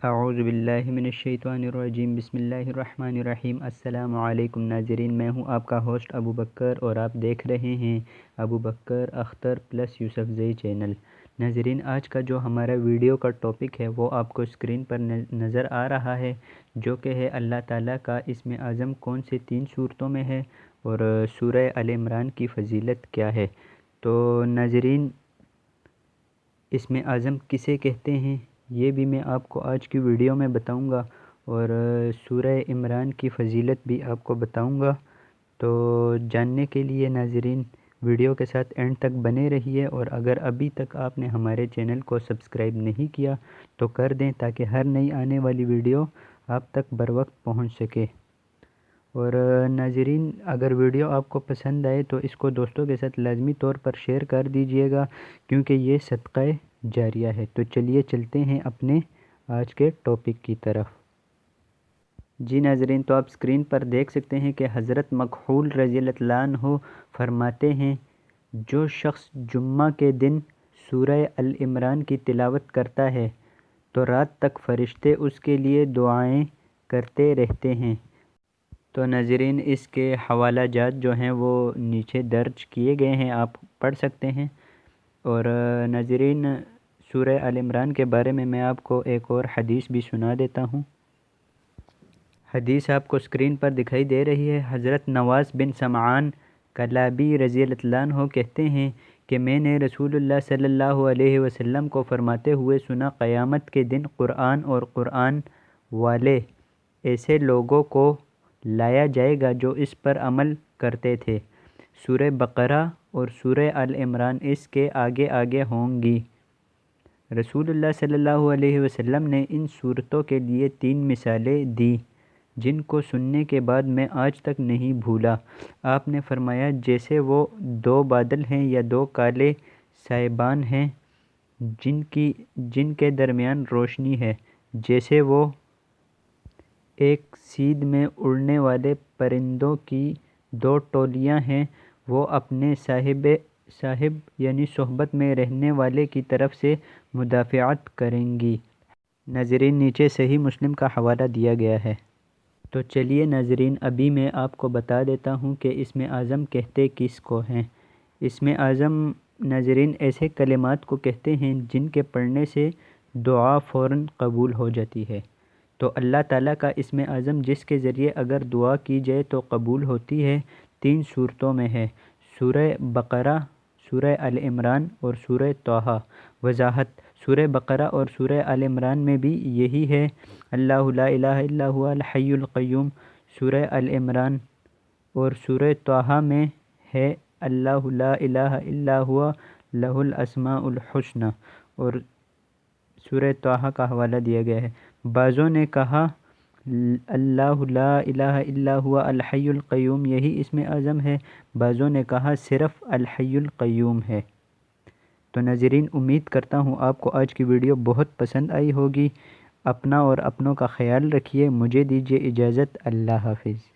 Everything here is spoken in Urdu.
اعوذ باللہ من الشیطان الرجیم بسم اللہ الرحمن الرحیم۔ السلام علیکم ناظرین، میں ہوں آپ کا ہوسٹ ابو بکر اور آپ دیکھ رہے ہیں ابو بکر اختر پلس یوسف زئی چینل۔ ناظرین، آج کا جو ہمارا ویڈیو کا ٹاپک ہے وہ آپ کو اسکرین پر نظر آ رہا ہے، جو کہ ہے اللہ تعالیٰ کا اسم اعظم کون سے 3 صورتوں میں ہے اور سورہ آل عمران کی فضیلت کیا ہے۔ تو ناظرین، اسم اعظم کسے کہتے ہیں یہ بھی میں آپ کو آج کی ویڈیو میں بتاؤں گا، اور سورہ عمران کی فضیلت بھی آپ کو بتاؤں گا۔ تو جاننے کے لیے ناظرین ویڈیو کے ساتھ اینڈ تک بنے رہیے، اور اگر ابھی تک آپ نے ہمارے چینل کو سبسکرائب نہیں کیا تو کر دیں تاکہ ہر نئی آنے والی ویڈیو آپ تک بر وقت پہنچ سکے۔ اور ناظرین، اگر ویڈیو آپ کو پسند آئے تو اس کو دوستوں کے ساتھ لازمی طور پر شیئر کر دیجئے گا، کیونکہ یہ صدقہ جاریہ ہے۔ تو چلیے چلتے ہیں اپنے آج کے ٹاپک کی طرف۔ جی ناظرین، تو آپ اسکرین پر دیکھ سکتے ہیں کہ حضرت مکحول رضی اللہ عنہ فرماتے ہیں، جو شخص جمعہ کے دن سورہ العمران کی تلاوت کرتا ہے تو رات تک فرشتے اس کے لیے دعائیں کرتے رہتے ہیں۔ تو ناظرین، اس کے حوالہ جات جو ہیں وہ نیچے درج کیے گئے ہیں، آپ پڑھ سکتے ہیں۔ اور ناظرین، سورہ آل عمران کے بارے میں آپ کو ایک اور حدیث بھی سنا دیتا ہوں۔ حدیث آپ کو اسکرین پر دکھائی دے رہی ہے۔ حضرت نواس بن سمعان کلابی رضی اللہ عنہ کہتے ہیں کہ میں نے رسول اللہ صلی اللہ علیہ وسلم کو فرماتے ہوئے سنا، قیامت کے دن قرآن اور قرآن والے ایسے لوگوں کو لایا جائے گا جو اس پر عمل کرتے تھے۔ سورہ بقرہ اور سورہ آل عمران اس کے آگے آگے ہوں گی۔ رسول اللہ صلی اللہ علیہ وسلم نے ان صورتوں کے لیے 3 مثالیں دیں جن کو سننے کے بعد میں آج تک نہیں بھولا۔ آپ نے فرمایا، جیسے وہ 2 بادل ہیں یا 2 کالے سائبان ہیں جن کے درمیان روشنی ہے، جیسے وہ ایک سیدھ میں اڑنے والے پرندوں کی 2 ٹولیاں ہیں، وہ اپنے صاحب یعنی صحبت میں رہنے والے کی طرف سے مدافعت کریں گی۔ ناظرین، نیچے صحیح مسلم کا حوالہ دیا گیا ہے۔ تو چلیے ناظرین، ابھی میں آپ کو بتا دیتا ہوں کہ اسم اعظم کہتے کس کو ہیں۔ اسم اعظم ناظرین ایسے کلمات کو کہتے ہیں جن کے پڑھنے سے دعا فوراً قبول ہو جاتی ہے۔ تو اللہ تعالیٰ کا اسم اعظم جس کے ذریعے اگر دعا کی جائے تو قبول ہوتی ہے، 3 صورتوں میں ہے: سورہ بقرہ، سورہ آل عمران اور سورہ طٰہٰ۔ وضاحت: سورہ بقرہ اور سورہ آل عمران میں بھی یہی ہے، اللہ لا الہ الا هو الحی القیوم۔ سورہ آل عمران اور سورہ طٰہٰ میں ہے، اللہ لا الہ الا هو لہ الاسماء الحسنی، اور سورہ طٰہٰ کا حوالہ دیا گیا ہے۔ بعضوں نے کہا اللہ لا الہ الا هو الحی القیوم یہی اسم اعظم ہے، بعضوں نے کہا صرف الحی القیوم ہے۔ تو ناظرین، امید کرتا ہوں آپ کو آج کی ویڈیو بہت پسند آئی ہوگی۔ اپنا اور اپنوں کا خیال رکھیے۔ مجھے دیجیے اجازت۔ اللہ حافظ۔